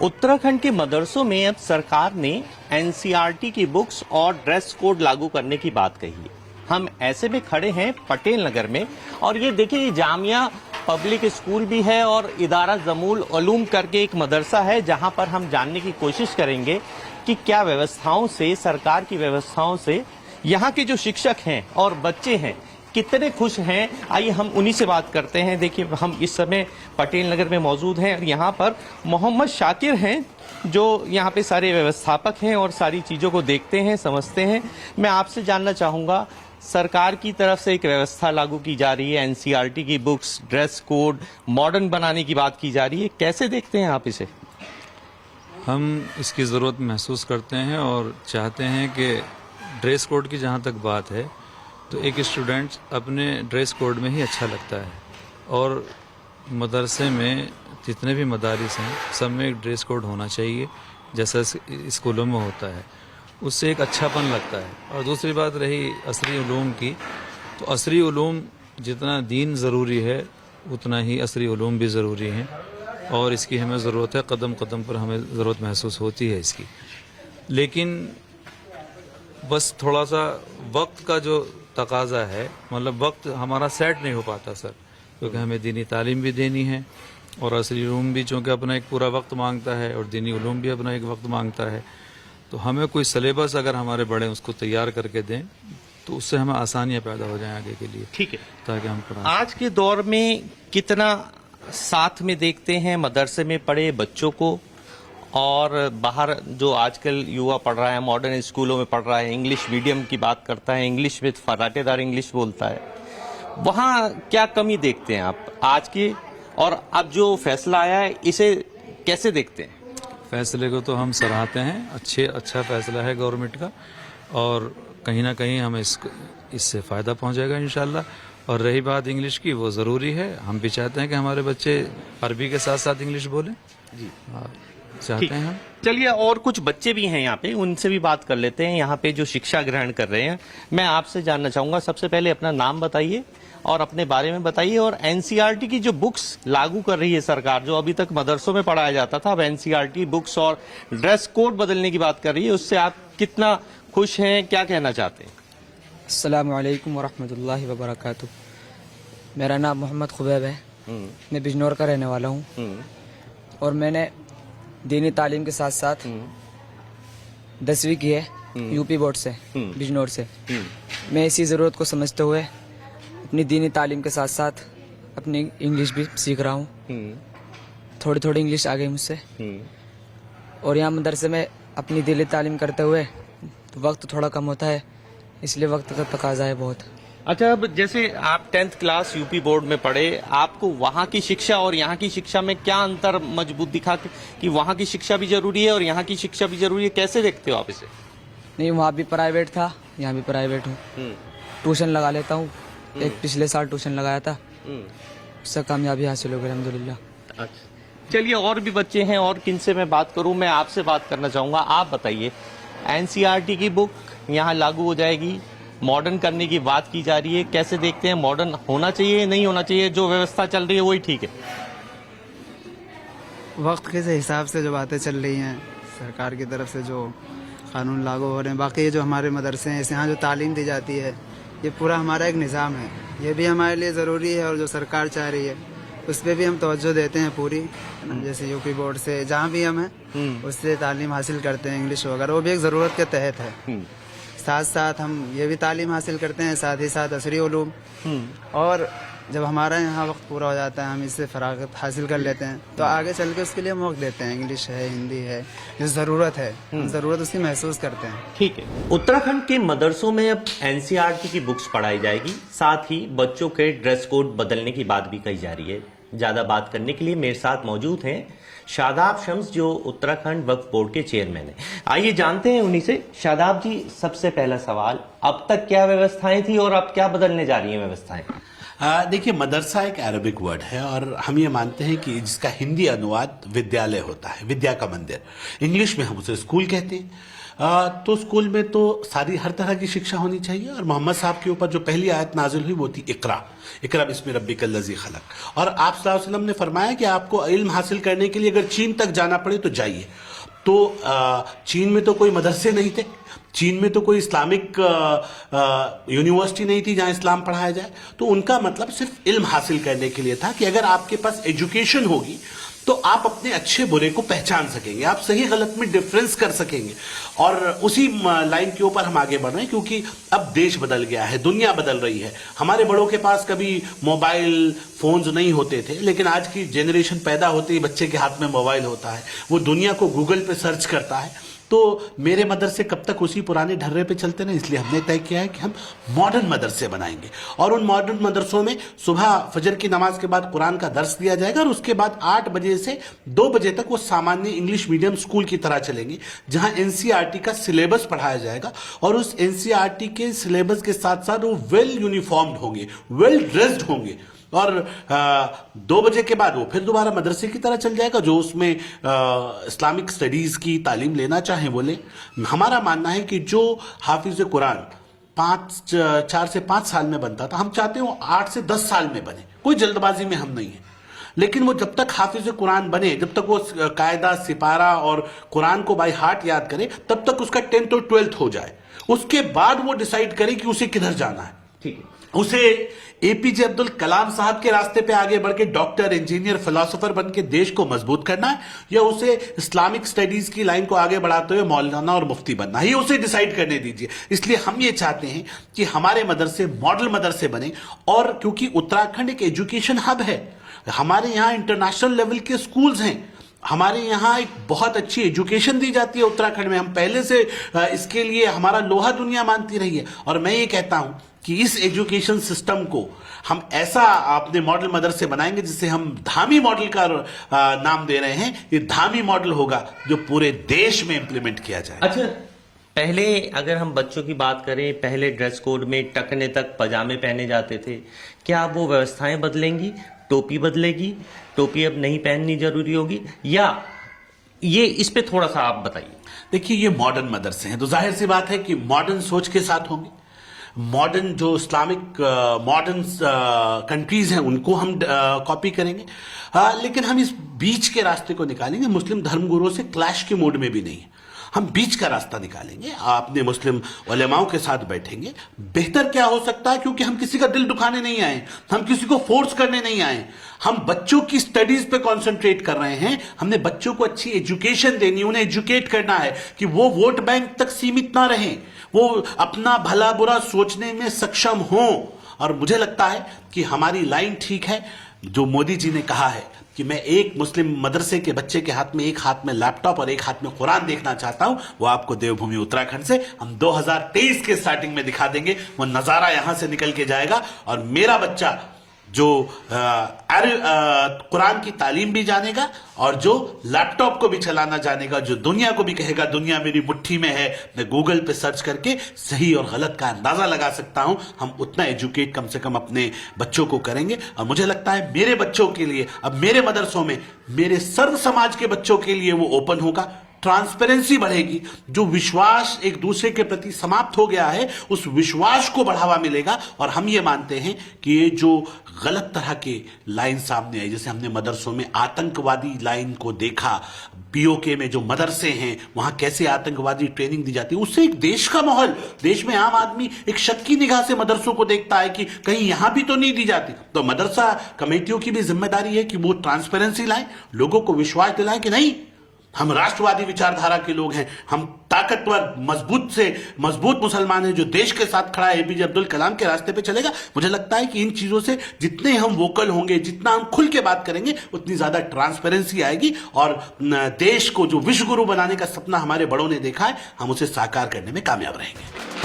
उत्तराखंड के मदरसों में अब सरकार ने एनसीईआरटी की बुक्स और ड्रेस कोड लागू करने की बात कही है। हम ऐसे में खड़े हैं पटेल नगर में और ये देखिए ये जामिया पब्लिक स्कूल भी है और इदारा जमूल उलूम करके एक मदरसा है, जहां पर हम जानने की कोशिश करेंगे कि क्या व्यवस्थाओं से, सरकार की व्यवस्थाओं से यहाँ के जो शिक्षक हैं और बच्चे हैं कितने खुश हैं। आइए हम उन्हीं से बात करते हैं। देखिए हम इस समय पटेल नगर में मौजूद हैं और यहाँ पर मोहम्मद शाकिर हैं जो यहाँ पे सारे व्यवस्थापक हैं और सारी चीज़ों को देखते हैं, समझते हैं। मैं आपसे जानना चाहूँगा, सरकार की तरफ से एक व्यवस्था लागू की जा रही है, एनसीईआरटी की बुक्स, ड्रेस कोड मॉडर्न बनाने की बात की जा रही है, कैसे देखते हैं आप इसे? हम इसकी ज़रूरत महसूस करते हैं और चाहते हैं कि ड्रेस कोड की जहाँ तक बात है तो एक स्टूडेंट अपने ड्रेस कोड में ही अच्छा लगता है और मदरसे में जितने भी मदारिस हैं सब में एक ड्रेस कोड होना चाहिए जैसा स्कूलों में होता है, उससे एक अच्छापन लगता है। और दूसरी बात रही असरी उलूम की, तो असरी उलूम जितना दीन ज़रूरी है उतना ही असरी उलूम भी ज़रूरी हैं और इसकी हमें ज़रूरत है, कदम कदम पर हमें ज़रूरत महसूस होती है इसकी। लेकिन बस थोड़ा सा वक्त का जो तकाजा है, मतलब वक्त हमारा सेट नहीं हो पाता सर, क्योंकि हमें दीनी तालीम भी देनी है और असली उलूम भी चूँकि अपना एक पूरा वक्त मांगता है और दीनी उलूम भी अपना एक वक्त मांगता है। तो हमें कोई सिलेबस अगर हमारे बड़े उसको तैयार करके दें तो उससे हमें आसानियाँ पैदा हो जाएं आगे के लिए। ठीक है, ताकि हम पढ़ा। आज के दौर में कितना साथ में देखते हैं मदरसे में पढ़े बच्चों को और बाहर जो आजकल युवा पढ़ रहा है, मॉडर्न स्कूलों में पढ़ रहा है, इंग्लिश मीडियम की बात करता है, इंग्लिश में फराटेदार इंग्लिश बोलता है, वहाँ क्या कमी देखते हैं आप आज की? और अब जो फैसला आया है इसे कैसे देखते हैं? फैसले को तो हम सराहते हैं, अच्छा फैसला है गवर्नमेंट का और कहीं ना कहीं हमें इससे फ़ायदा पहुंचेगा इंशाल्लाह। और रही बात इंग्लिश की, वो ज़रूरी है, हम भी चाहते हैं कि हमारे बच्चे अरबी के साथ साथ इंग्लिश बोलें जी, चाहते हैं हम। चलिए और कुछ बच्चे भी हैं यहाँ पे, उनसे भी बात कर लेते हैं, यहाँ पे जो शिक्षा ग्रहण कर रहे हैं। मैं आपसे जानना चाहूँगा, सबसे पहले अपना नाम बताइए और अपने बारे में बताइए। और एनसीईआरटी की जो बुक्स लागू कर रही है सरकार, जो अभी तक मदरसों में पढ़ाया जाता था, अब एनसीईआरटी बुक्स और ड्रेस कोड बदलने की बात कर रही है, उससे आप कितना खुश हैं, क्या कहना चाहते हैं? अस्सलामु अलैकुम वरहमतुल्लाहि वबरकातुहू। मेरा नाम मोहम्मद खुबैब है, मैं बिजनौर का रहने वाला हूँ और मैंने दीनी तालीम के साथ साथ 10वीं की है यूपी बोर्ड से, बिजनौर से। मैं इसी ज़रूरत को समझते हुए अपनी दीनी तालीम के साथ साथ अपनी इंग्लिश भी सीख रहा हूँ। थोड़ी थोड़ी इंग्लिश आ गई मुझसे और यहाँ मदरसे में अपनी दीनी तालीम करते हुए तो वक्त थोड़ा कम होता है, इसलिए वक्त का तकाजा है बहुत। अच्छा, अब जैसे आप 10th क्लास यूपी बोर्ड में पढ़े, आपको वहाँ की शिक्षा और यहाँ की शिक्षा में क्या अंतर मजबूत दिखा कि वहाँ की शिक्षा भी जरूरी है और यहाँ की शिक्षा भी जरूरी है? कैसे देखते हो आप इसे? नहीं, वहाँ भी प्राइवेट था, यहाँ भी प्राइवेट हूँ। ट्यूशन लगा लेता हूँ, एक पिछले साल ट्यूशन लगाया था, उससे कामयाबी हासिल हो गई अल्हम्दुलिल्लाह। अच्छा, चलिए और भी बच्चे हैं और किनसे मैं बात करूँ? मैं आपसे बात करना चाहूँगा, आप बताइए, एनसीईआरटी की बुक यहाँ लागू हो जाएगी, मॉडर्न करने की बात की जा रही है, कैसे देखते हैं? मॉडर्न होना चाहिए, नहीं होना चाहिए? जो व्यवस्था चल रही है वही ठीक है? वक्त के हिसाब से जो बातें चल रही हैं, सरकार की तरफ से जो कानून लागू हो रहे हैं, बाकी ये जो हमारे मदरसे हैं, यहाँ जो तालीम दी जाती है, ये पूरा हमारा एक निज़ाम है, ये भी हमारे लिए ज़रूरी है और जो सरकार चाह रही है उस पर भी हम तवज्जो देते हैं पूरी। जैसे यूपी बोर्ड से जहाँ भी हम हैं उससे तालीम हासिल करते हैं, इंग्लिश वगैरह, वो भी एक ज़रूरत के तहत है। साथ साथ हम ये भी तालीम हासिल करते हैं, साथ ही साथ असरी उलूम। और जब हमारा यहाँ वक्त पूरा हो जाता है, हम इससे फरागत हासिल कर लेते हैं, तो आगे चल के उसके लिए हम वक्त देते हैं। इंग्लिश है, हिंदी है, जो ज़रूरत है, हम ज़रूरत उसकी महसूस करते हैं। ठीक है, उत्तराखंड के मदरसों में अब एनसीईआरटी की बुक्स पढ़ाई जाएगी, साथ ही बच्चों के ड्रेस कोड बदलने की बात भी कही जा रही है। ज्यादा बात करने के लिए मेरे साथ मौजूद हैं शादाब शम्स, जो उत्तराखंड वक्फ बोर्ड के चेयरमैन हैं। आइए जानते हैं उन्हीं से। शादाब जी, सबसे पहला सवाल, अब तक क्या व्यवस्थाएं थी और अब क्या बदलने जा रही हैं व्यवस्थाएं? देखिए, मदरसा एक अरबिक वर्ड है और हम ये मानते हैं कि जिसका हिंदी अनुवाद विद्यालय होता है, विद्या का मंदिर। इंग्लिश में हम उसे स्कूल कहते हैं। तो स्कूल में तो सारी हर तरह की शिक्षा होनी चाहिए। और मोहम्मद साहब के ऊपर जो पहली आयत नाजिल हुई वो थी इकरा, इकरा बिस्मि रब्बिकल लज़ी खलक। और आप सल्लल्लाहु अलैहि वसल्लम ने फरमाया कि आपको इल्म हासिल करने के लिए अगर चीन तक जाना पड़े तो जाइए। तो चीन में तो कोई मदरसे नहीं थे, चीन में तो कोई इस्लामिक यूनिवर्सिटी नहीं थी जहां इस्लाम पढ़ाया जाए। तो उनका मतलब सिर्फ इल्म हासिल करने के लिए था कि अगर आपके पास एजुकेशन होगी तो आप अपने अच्छे बुरे को पहचान सकेंगे, आप सही गलत में डिफरेंस कर सकेंगे। और उसी लाइन के ऊपर हम आगे बढ़ रहे हैं, क्योंकि अब देश बदल गया है, दुनिया बदल रही है। हमारे बड़ों के पास कभी मोबाइल फोन्स नहीं होते थे, लेकिन आज की जनरेशन पैदा होते ही बच्चे के हाथ में मोबाइल होता है, वो दुनिया को गूगल पे सर्च करता है। तो मेरे मदरसे कब तक उसी पुराने ढर्रे पे चलते रहे, इसलिए हमने तय किया है कि हम मॉडर्न मदरसे बनाएंगे। और उन मॉडर्न मदरसों में सुबह फजर की नमाज के बाद कुरान का दर्स दिया जाएगा और उसके बाद 8 बजे से 2 बजे तक वो सामान्य इंग्लिश मीडियम स्कूल की तरह चलेंगे, जहां एनसीईआरटी का सिलेबस पढ़ाया जाएगा। और उस एनसीईआरटी के सिलेबस के साथ साथ वो वेल यूनिफॉर्म्ड होंगे, वेल ड्रेस्ड होंगे। और 2 बजे के बाद वो फिर दोबारा मदरसे की तरह चल जाएगा। जो उसमें इस्लामिक स्टडीज की तालीम लेना चाहें वो लें। हमारा मानना है कि जो हाफिज कुरान 4 से 5 साल में बनता था, हम चाहते हैं वो 8 से 10 साल में बने। कोई जल्दबाजी में हम नहीं है, लेकिन वो जब तक हाफिज कुरान बने, जब तक वो कायदा सिपारा और कुरान को बाय हार्ट याद करे, तब तक उसका 10th और 12th हो जाए। उसके बाद वो डिसाइड करे कि उसे किधर जाना है। ठीक है, उसे एपीजे अब्दुल कलाम साहब के रास्ते पे आगे बढ़ के डॉक्टर, इंजीनियर, फिलोसोफर बन के देश को मजबूत करना है, या उसे इस्लामिक स्टडीज की लाइन को आगे बढ़ाते हुए मौलाना और मुफ्ती बनना है, ये उसे डिसाइड करने दीजिए। इसलिए हम ये चाहते हैं कि हमारे मदरसे मॉडल मदरसे बने। और क्योंकि उत्तराखंड एक एजुकेशन हब है, हमारे यहाँ इंटरनेशनल लेवल के स्कूल्स हैं, हमारे यहाँ एक बहुत अच्छी एजुकेशन दी जाती है उत्तराखंड में। हम पहले से इसके लिए हमारा लोहा दुनिया मानती रही है। और मैं ये कहता हूं कि इस एजुकेशन सिस्टम को हम ऐसा अपने मॉडल मदरसे बनाएंगे जिसे हम धामी मॉडल का नाम दे रहे हैं। ये धामी मॉडल होगा जो पूरे देश में इंप्लीमेंट किया जाए। अच्छा, पहले अगर हम बच्चों की बात करें, पहले ड्रेस कोड में टकने तक पजामे पहने जाते थे, क्या अब वो व्यवस्थाएं बदलेंगी? टोपी बदलेगी? टोपी अब नहीं पहननी जरूरी होगी? या ये इस पे थोड़ा सा आप बताइए। देखिए, ये मॉडर्न मदरसे हैं तो जाहिर सी बात है कि मॉडर्न सोच के साथ होंगे। मॉडर्न जो इस्लामिक मॉडर्न कंट्रीज हैं उनको हम कॉपी करेंगे, लेकिन हम इस बीच के रास्ते को निकालेंगे। मुस्लिम धर्मगुरुओं से क्लैश के मूड में भी नहीं है, हम बीच का रास्ता निकालेंगे। अपने मुस्लिम उलेमाओं के साथ बैठेंगे। बेहतर क्या हो सकता है, क्योंकि हम किसी का दिल दुखाने नहीं आए, हम किसी को फोर्स करने नहीं आए, हम बच्चों की स्टडीज पे कंसंट्रेट कर रहे हैं। हमने बच्चों को अच्छी एजुकेशन देनी, उन्हें एजुकेट करना है कि वो वोट बैंक तक सीमित ना रहें, वो अपना भला बुरा सोचने में सक्षम हों। और मुझे लगता है कि हमारी लाइन ठीक है। जो मोदी जी ने कहा है कि मैं एक मुस्लिम मदरसे के बच्चे के हाथ में एक हाथ में लैपटॉप और एक हाथ में कुरान देखना चाहता हूं, वो आपको देवभूमि उत्तराखंड से हम 2023 के स्टार्टिंग में दिखा देंगे। वो नजारा यहां से निकल के जाएगा और मेरा बच्चा जो कुरान की तालीम भी जानेगा और जो लैपटॉप को भी चलाना जानेगा, जो दुनिया को भी कहेगा दुनिया मेरी मुट्ठी में है, मैं गूगल पे सर्च करके सही और गलत का अंदाजा लगा सकता हूं। हम उतना एजुकेट कम से कम अपने बच्चों को करेंगे। और मुझे लगता है मेरे बच्चों के लिए, अब मेरे मदरसों में मेरे सर्व समाज के बच्चों के लिए वो ओपन होगा। ट्रांसपेरेंसी बढ़ेगी, जो विश्वास एक दूसरे के प्रति समाप्त हो गया है उस विश्वास को बढ़ावा मिलेगा। और हम ये मानते हैं कि ये जो गलत तरह के लाइन सामने आई, जैसे हमने मदरसों में आतंकवादी लाइन को देखा, पीओके में जो मदरसे हैं वहां कैसे आतंकवादी ट्रेनिंग दी जाती है, उससे एक देश का माहौल, देश में आम आदमी एक शक की निगाह से मदरसों को देखता है कि कहीं यहां भी तो नहीं दी जाती। तो मदरसा कमेटियों की भी जिम्मेदारी है कि वो ट्रांसपेरेंसी लाएं, लोगों को विश्वास दिलाएं कि नहीं, हम राष्ट्रवादी विचारधारा के लोग हैं, हम ताकतवर मजबूत मुसलमान हैं, जो देश के साथ खड़ा है, एपीजे अब्दुल कलाम के रास्ते पे चलेगा। मुझे लगता है कि इन चीजों से जितने हम वोकल होंगे, जितना हम खुल के बात करेंगे, उतनी ज्यादा ट्रांसपेरेंसी आएगी और देश को जो विश्व गुरु बनाने का सपना हमारे बड़ों ने देखा है, हम उसे साकार करने में कामयाब रहेंगे।